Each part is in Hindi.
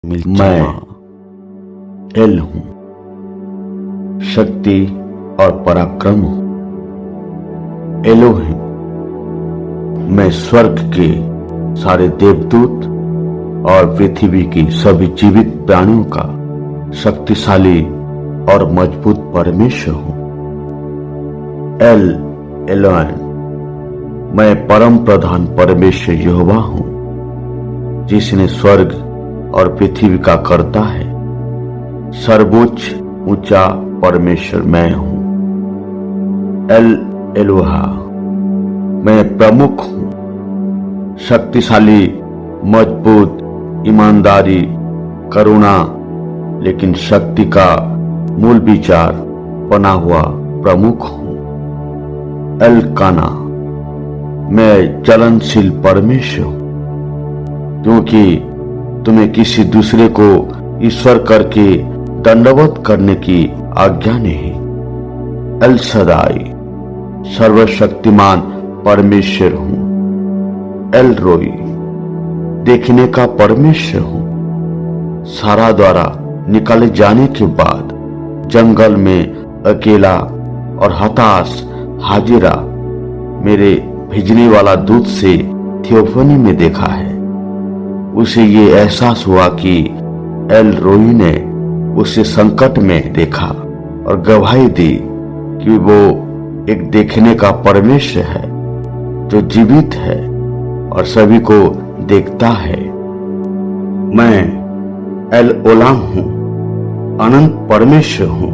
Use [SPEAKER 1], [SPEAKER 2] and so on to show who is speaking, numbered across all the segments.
[SPEAKER 1] मैं एल हूं, शक्ति और पराक्रम हूं। एलोहिम, मैं स्वर्ग के सारे देवदूत और पृथ्वी की सभी जीवित प्राणियों का शक्तिशाली और मजबूत परमेश्वर हूं। एल एलोन, मैं परम प्रधान परमेश्वर यहोवा हूं, जिसने स्वर्ग और पृथ्वी का करता है। सर्वोच्च ऊंचा परमेश्वर मैं हूं। एल एलोहा, मैं प्रमुख हूं, शक्तिशाली, मजबूत, ईमानदारी, करुणा, लेकिन शक्ति का मूल विचार बना हुआ प्रमुख हूं। एल काना, मैं चलनशील परमेश्वर हूं, क्योंकि तुम्हें किसी दूसरे को ईश्वर करके दंडवत करने की आज्ञा नहीं। एल सदाई, सर्वशक्तिमान परमेश्वर हूं। एल रोई, देखने का परमेश्वर हूं। सारा द्वारा निकाले जाने के बाद जंगल में अकेला और हताश हाजिरा मेरे भेजने वाला दूत से थियोफनी में देखा है। उसे ये एहसास हुआ कि एल रोई ने उसे संकट में देखा और गवाही दी कि वो एक देखने का परमेश्वर है जो जीवित है और सभी को देखता है। मैं एल ओलाम हूं, अनंत परमेश्वर हूं।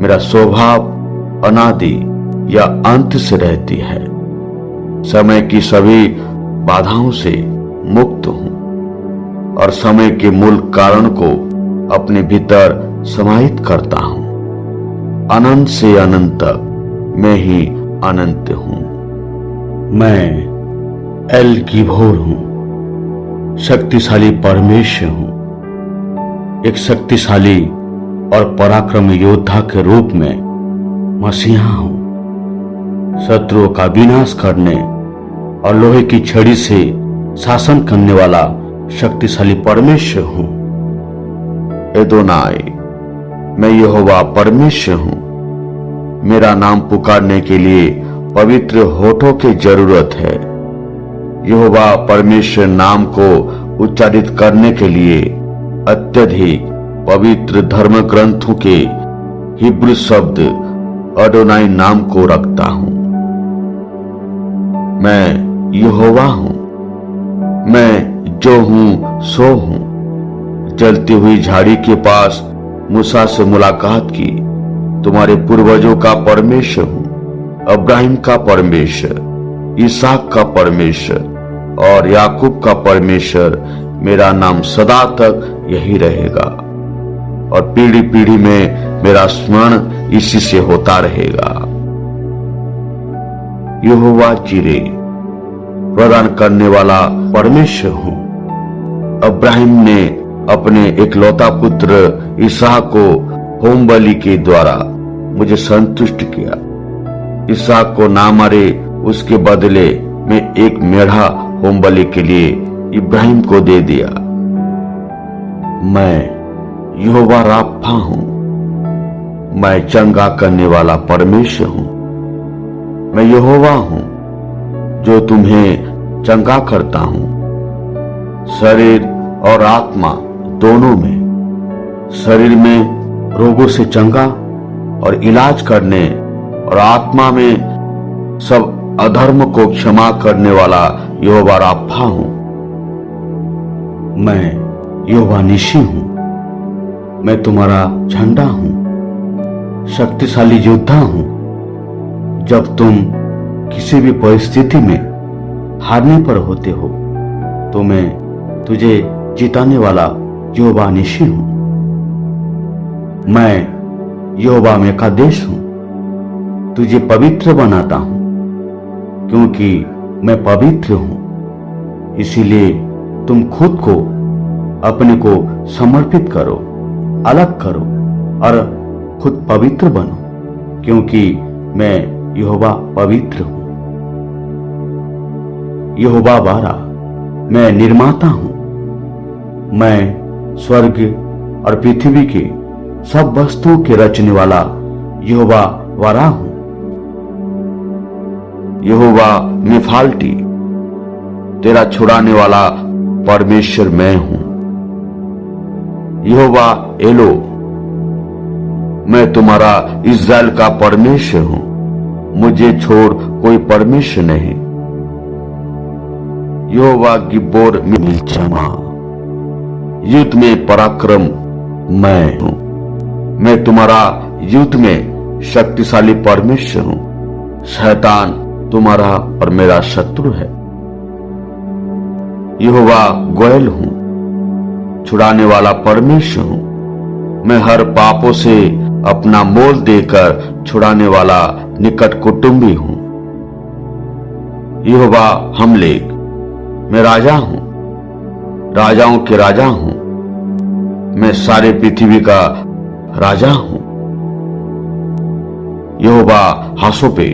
[SPEAKER 1] मेरा स्वभाव अनादि या अंत से रहती है। समय की सभी बाधाओं से मुक्त हूं और समय के मूल कारण को अपने भीतर समाहित करता हूं। अनंत से अनंत तक मैं ही अनंत हूं। मैं एल गिभोर हूं, शक्तिशाली परमेश्वर हूं। एक शक्तिशाली और पराक्रमी योद्धा के रूप में मसीहा हूं। शत्रुओं का विनाश करने और लोहे की छड़ी से शासन करने वाला शक्तिशाली परमेश्वर हूं। एदोनाई, मैं यहोवा परमेश्वर हूं। मेरा नाम पुकारने के लिए पवित्र होठों की जरूरत है। यहोवा परमेश्वर नाम को उच्चारित करने के लिए अत्यधिक पवित्र धर्म ग्रंथों के हिब्रू शब्द अडोनाई नाम को रखता हूं। मैं यहोवा हूं। मैं जो हूं सो हूं। जलती हुई झाड़ी के पास मूसा से मुलाकात की। तुम्हारे पूर्वजों का परमेश्वर हूं, अब्राहिम का परमेश्वर, इसहाक का परमेश्वर और याकूब का परमेश्वर। मेरा नाम सदा तक यही रहेगा और पीढ़ी पीढ़ी में मेरा स्मरण इसी से होता रहेगा। यहोवा जिरे, प्रदान करने वाला परमेश्वर हूं। अब्राहिम ने अपने एकलौता पुत्र इसहाक को होम बलि के द्वारा मुझे संतुष्ट किया। इसहाक को ना मारे उसके बदले में एक मेढ़ा होम बलि के लिए इब्राहिम को दे दिया। मैं यहोवा राफा हूं, मैं चंगा करने वाला परमेश्वर हूं। मैं यहोवा हूं जो तुम्हें चंगा करता हूं, शरीर और आत्मा दोनों में। शरीर में रोगों से चंगा और इलाज करने और आत्मा में सब अधर्म को क्षमा करने वाला यहोवा राफा हूं। मैं यहोवा निशी हूं। मैं तुम्हारा झंडा हूं, शक्तिशाली योद्धा हूं। जब तुम किसी भी परिस्थिति में हारने पर होते हो तो मैं तुझे जिताने वाला यहोवा निशी हूं। मैं यहोवा में का देश हूं, तुझे पवित्र बनाता हूं, क्योंकि मैं पवित्र हूं। इसीलिए तुम खुद को अपने को समर्पित करो, अलग करो और खुद पवित्र बनो, क्योंकि मैं यहोवा पवित्र हूं। यहोवा बारा, मैं निर्माता हूं, मैं स्वर्ग और पृथ्वी के सब वस्तुओं के रचने वाला यहोवा वारा हूं। यहोवा मिफाल्टी, तेरा छुड़ाने वाला परमेश्वर मैं हूं। यहोवा एलो, मैं तुम्हारा इस्राएल का परमेश्वर हूं। मुझे छोड़ कोई परमेश्वर नहीं। यहोवा गिब्बोर मिल्चमा, युद्ध में पराक्रम मैं हूं। मैं तुम्हारा युद्ध में शक्तिशाली परमेश्वर हूं। शैतान तुम्हारा और मेरा शत्रु है। यहोवा गोयल हूं, छुड़ाने वाला परमेश्वर हूं। मैं हर पापों से अपना मोल देकर छुड़ाने वाला निकट कुटुंबी हूं। यहोवा हमलेक, मैं राजा हूं, राजाओं के राजा हूं। मैं सारे पृथ्वी का राजा हूं। यहोवा हासोपे,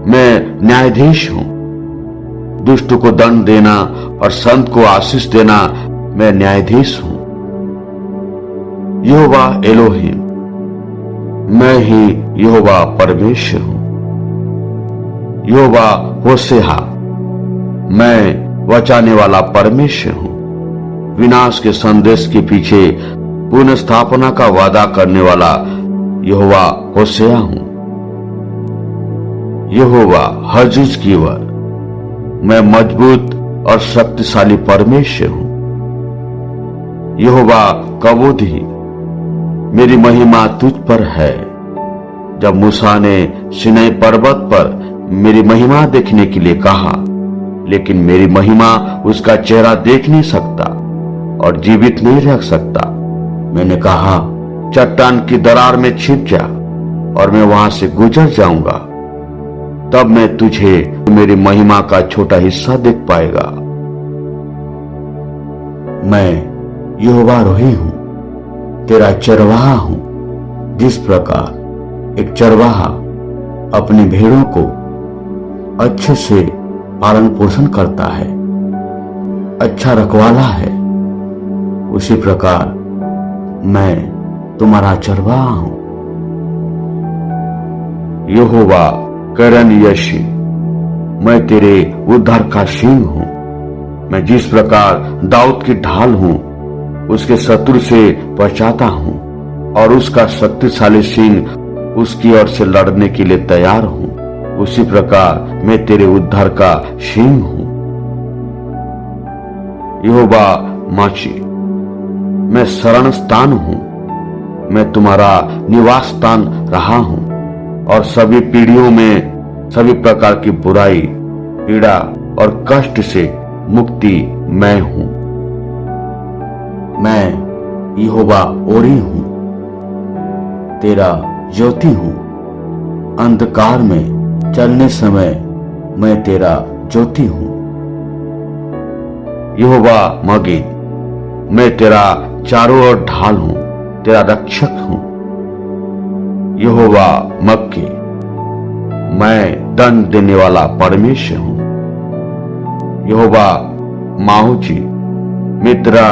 [SPEAKER 1] मैं न्यायाधीश हूं। दुष्ट को दंड देना और संत को आशीष देना मैं न्यायाधीश हूं। यहोवा एलोहिम, मैं ही यहोवा परमेश्वर हूं। यहोवा होसेहा, मैं बचाने वाला परमेश्वर हूं। विनाश के संदेश के पीछे पुनः स्थापना का वादा करने वाला यहोवा होसेया हूं। यहोवा हजूज कीवर, मैं मजबूत और शक्तिशाली परमेश्वर हूं। यहोवा कबोधी, मेरी महिमा तुझ पर है। जब मूसा ने सिनै पर्वत पर मेरी महिमा देखने के लिए कहा, लेकिन मेरी महिमा उसका चेहरा देख नहीं सकता और जीवित नहीं रख सकता, मैंने कहा चट्टान की दरार में छिप जा और मैं वहां से गुजर जाऊंगा। तब मैं तुझे मेरी महिमा का छोटा हिस्सा देख पाएगा। मैं यहोवा रोही हूं, तेरा चरवाहा हूं। जिस प्रकार एक चरवाहा अपनी भेड़ों को अच्छे से पालन पोषण करता है, अच्छा रखवाला है, उसी प्रकार मैं तुम्हारा चरवाहा हूं। यहोवा करन यशी, मैं तेरे उद्धार का सिंह हूं। मैं जिस प्रकार दाऊद की ढाल हूं, उसके शत्रु से बचाता हूं और उसका शक्तिशाली सिंह उसकी ओर से लड़ने के लिए तैयार हूं, उसी प्रकार मैं तेरे उद्धार का सिंह हूं। यहोवा माची, मैं शरण स्थान हूं। मैं तुम्हारा निवास स्थान रहा हूं और सभी पीढ़ियों में सभी प्रकार की बुराई, पीड़ा और कष्ट से मुक्ति मैं हूं। मैं यहोवा ओरी हूं, तेरा ज्योति हूं। अंधकार में चलने समय मैं तेरा ज्योति हूं। यहोवा मगीद, मैं तेरा चारों ओर ढाल हूं, तेरा रक्षक हूं। यहोवा मक्की, मैं दंड देने वाला परमेश्वर हूं। यहोवा माहूजी, मैं तेरा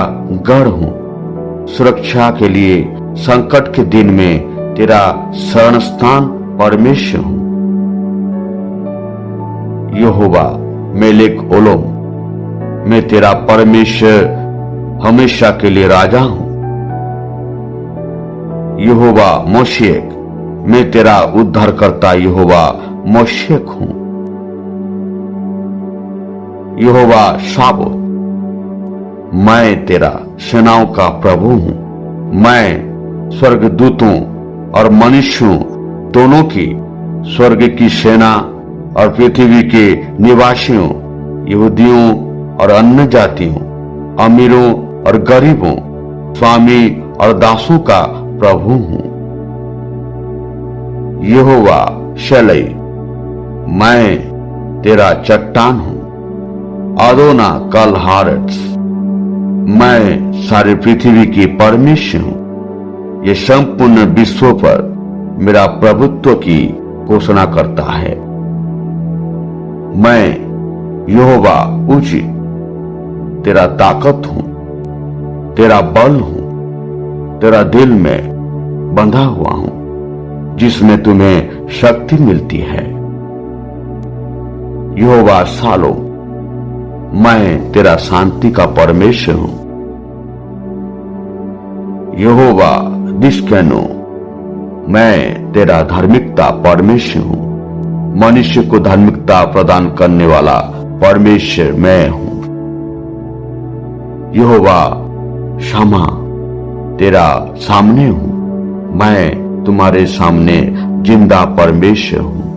[SPEAKER 1] गढ़ हूं। सुरक्षा के लिए संकट के दिन में तेरा शरण स्थान परमेश्वर हूं। यहोवा मेलेक ओलोम, मैं तेरा परमेश्वर हमेशा के लिए राजा हूं। यहोवा मोशेक, मैं तेरा उद्धारकर्ता यहोवा मोशेक हूं। यहोवा शाबोत, मैं तेरा सेनाओं का प्रभु हूं। मैं स्वर्गदूतों और मनुष्यों दोनों की, स्वर्ग की सेना और पृथ्वी के निवासियों, यहूदियों और अन्य जातियों, अमीरों और गरीबों, स्वामी और दासों का प्रभु हूं। यहोवा शलै, मैं तेरा चट्टान हूं। अदोना कल हारट्स, मैं सारी पृथ्वी की परमेश्वर हूं। ये संपूर्ण विश्व पर मेरा प्रभुत्व की घोषणा करता है। मैं यहोवा ऊंची, तेरा ताकत हूं। तेरा बल हूं, तेरा दिल में बंधा हुआ हूं, जिसमें तुम्हें शक्ति मिलती है। यहोवा शालोम, मैं तेरा शांति का परमेश्वर हूं। यहोवा दिशकनो, मैं तेरा धार्मिकता परमेश्वर हूं। मनुष्य को धार्मिकता प्रदान करने वाला परमेश्वर मैं हूं। यहोवा क्षमा, तेरा सामने हूं। मैं तुम्हारे सामने जिंदा परमेश्वर हूं।